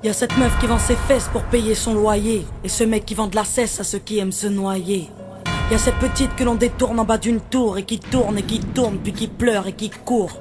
Y'a cette meuf qui vend ses fesses pour payer son loyer, et ce mec qui vend de la cesse à ceux qui aiment se noyer. Y'a cette petite que l'on détourne en bas d'une tour, et qui tourne, puis qui pleure et qui court.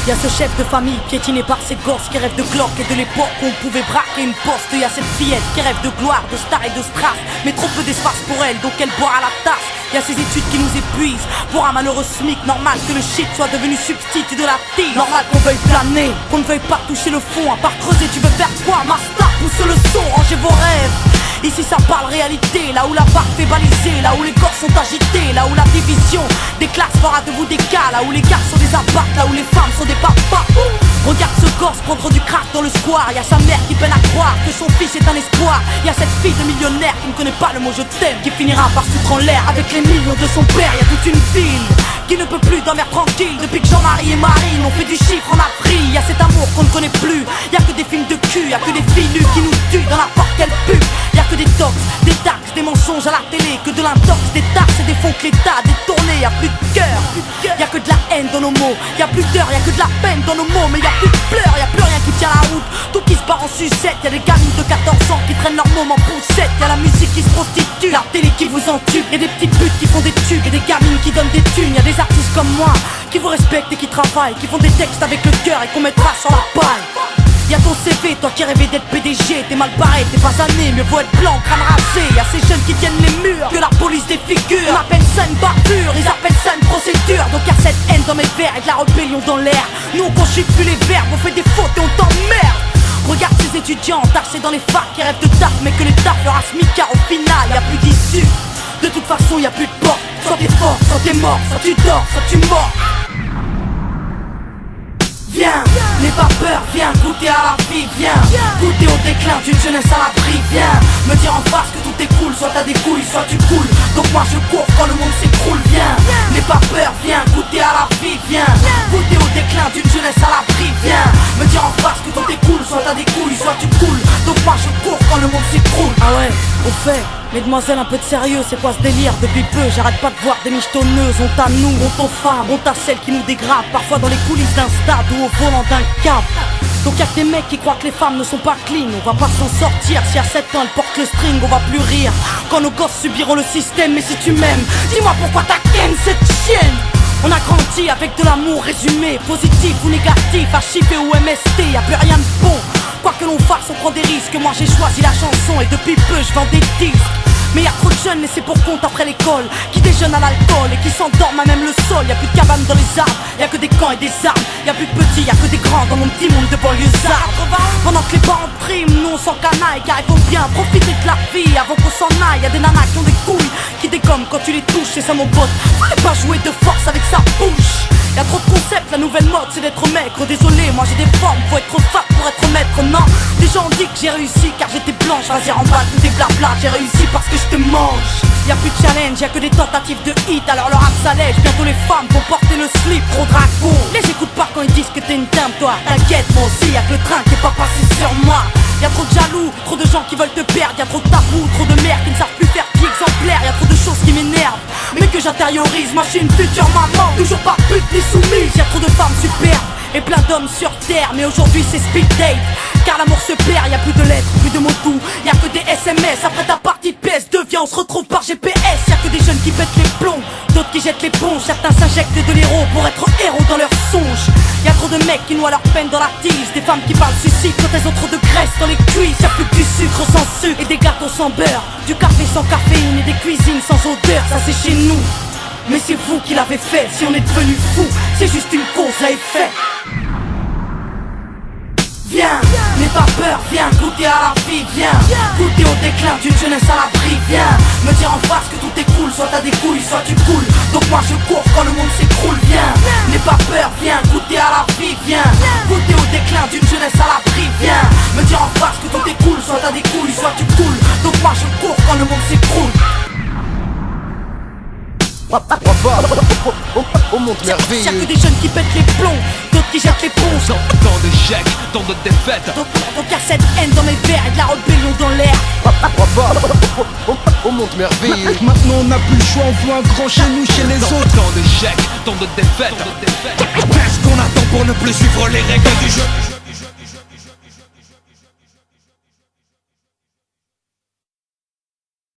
Y'a ce chef de famille piétiné par ses gosses qui rêve de glock et de l'époque où on pouvait braquer une poste. Y'a cette fillette qui rêve de gloire, de star et de strass, mais trop peu d'espace pour elle, donc elle boit à la tasse. Y'a ces études qui nous épuisent, pour un malheureux SMIC, normal que le shit soit devenu substitut de la tille. Normal qu'on veuille planer, qu'on ne veuille pas toucher le fond, à part creuser tu veux faire quoi? Master, pousse le son, rangez vos rêves. Ici ça parle réalité, là où la barre fait baliser, là où les corps sont agités, là où la division des classes fera de vous des cas, là où les gars sont des apparts, là où les femmes sont des papas. Regarde ce gosse prendre du crack dans le square. Y'a sa mère qui peine à croire que son fils est un espoir. Y'a cette fille de millionnaire qui ne connaît pas le mot je t'aime, qui finira par foutre en l'air avec les millions de son père. Y'a toute une ville qui ne peut plus dormir tranquille depuis que Jean-Marie et Marine ont fait du chiffre en Afrique. Y'a cet amour qu'on ne connaît plus, y'a que des films de cul, y'a que des filles nues qui nous tuent dans la porte qu'elle pue. Y'a que des tox, des taxes, des mensonges à la télé, que de l'intox, des tarses et des fonds que l'État a détournés. Y'a plus de cœur, y'a que de la haine dans nos mots. Y'a plus d'heures, y'a que de la peine dans nos mots. Mais y'a plus de pleurs, y'a plus rien qui tient la route. Tout qui se part en sucette, y'a des gamines de 14 ans qui traînent leur môme en poussette. Y'a la musique qui se prostitue, la télé qui vous entube. Y'a des petites putes qui font des tubes et des gamines qui donnent des thunes. Y'a des artistes comme moi qui vous respectent et qui travaillent, qui font des textes avec le cœur et qu'on mettra sur la paille. Y'a ton CV, toi qui rêvais d'être PDG, t'es mal barré, t'es pas né, mieux vaut être blanc, crâne rasé. Y'a ces jeunes qui tiennent les murs, que la police défigure. On appelle ça une barbure, ils appellent ça une procédure. Donc y'a cette haine dans mes vers et de la rébellion dans l'air. Nous on conjugue plus les verbes, on fait des fautes et on t'emmerde. Regarde ces étudiants tassés dans les facs qui rêvent de taf, mais que les taf leur a smicard au final. Y'a plus d'issue, de toute façon y'a plus de porte. Soit t'es fort, soit t'es mort, soit tu dors, soit tu mords. Viens, n'aie pas peur, viens goûter à la vie, viens goûter au déclin d'une jeunesse à l'abri, viens me dire en face que tout est cool, soit t'as des couilles, soit tu coules. Donc moi je cours quand le monde s'écroule, viens, n'aie pas peur, viens goûter à la vie, viens goûter au déclin d'une jeunesse à l'abri, viens me dire en face que tout est cool, soit t'as des couilles, soit tu coules. Donc moi je cours quand le monde s'écroule. Ah ouais, au fait, mesdemoiselles, un peu de sérieux, c'est quoi ce délire? Depuis peu, j'arrête pas de voir des michetonneuses. Honte à nous, honte aux femmes, honte à celles qui nous dégradent, parfois dans les coulisses d'un stade ou au volant d'un cap. Donc y'a que des mecs qui croient que les femmes ne sont pas clean. On va pas s'en sortir, si à 7 ans elle porte le string, on va plus rire quand nos gosses subiront le système. Mais si tu m'aimes, dis-moi pourquoi t'as ken cette chienne. On a grandi avec de l'amour résumé, positif ou négatif, archivé ou MST, y'a plus rien de bon. Quoi que l'on fasse, on prend des risques. Moi j'ai choisi la chanson et depuis peu je vends des disques. Mais y'a trop de jeunes laissés pour compte après l'école, qui déjeunent à l'alcool et qui s'endorment à même le sol. Y'a plus de cabanes dans les arbres, y'a que des camps et des armes. Y'a plus de petits, y'a que des grands dans mon petit monde de banlieusards. Pendant que les parents priment, nous on s'en canaille, car il faut bien profiter de la vie avant qu'on s'en aille. Y'a des nanas qui ont des couilles, qui dégomment quand tu les touches, c'est ça mon pote. Fallait pas jouer de force avec sa bouche. Y'a trop de concepts, la nouvelle mode c'est d'être maigre. Désolé, moi j'ai des formes, faut être fat pour être maître. Non, les gens ont dit que j'ai réussi car j'étais blanche. Vas-y remballe tout tes blabla, j'ai réussi parce que je te mange. Y'a plus de challenge, y'a que des tentatives de hit. Alors le rap s'allège, bientôt les femmes vont porter le slip. Trop dragon, les écoute pas quand ils disent que t'es une dame toi. T'inquiète, moi aussi y'a que le train qui est pas passé sur moi. Y'a trop de jaloux, trop de gens qui veulent te perdre. Y'a trop de tabous, trop de mères qui ne savent plus faire pied exemplaire. Y'a trop de choses qui m'énervent, mais que j'intériorise. Moi je suis une future maman, toujours pas pute ni soumise. Y'a trop de femmes superbes et plein d'hommes sur terre. Mais aujourd'hui c'est speed date, car l'amour se perd. Y'a plus de lettres, plus de mots doux, y'a que des SMS. Après ta partie de PS2, viens on se retrouve par GPS. Y'a que des jeunes qui pètent les plombs, d'autres qui jettent l'éponge. Certains s'injectent de l'héros pour être héros dans leurs songes. Y'a trop de mecs qui noient leur peine dans la tige, des femmes qui parlent suicide quand elles ont trop de graisse dans les cuisses. Y'a plus que du sucre sans sucre et des gâteaux sans beurre, du café sans caféine et des cuisines sans odeur. Ça c'est chez nous, mais c'est vous qui l'avez fait. Si on est devenu fou, c'est juste une cause à effet. Viens, n'aie pas peur, viens goûter à la vie, viens goûter au déclin d'une jeunesse à l'abri, viens me dire en face que tout est cool, soit t'as des couilles, soit tu coules. Donc moi je cours quand le monde s'écroule, viens n'aie pas peur, viens goûter à la vie, viens goûter au déclin d'une jeunesse à l'abri, viens me dire en face que tout est cool, soit t'as des couilles, soit tu coules. Donc moi je cours quand le monde s'écroule. Au monde merveilleux. Y'a que des jeunes qui pètent les plombs, d'autres qui jettent l'éponge. Tant d'échecs, tant de défaites. Donc y'a cette haine dans mes vers et de la rébellion dans l'air. Au monde merveilleux. Maintenant on n'a plus le choix, on veut un grand chez nous, chez les autres. Tant d'échecs, tant de défaites. Qu'est-ce qu'on attend pour ne plus suivre les règles du jeu?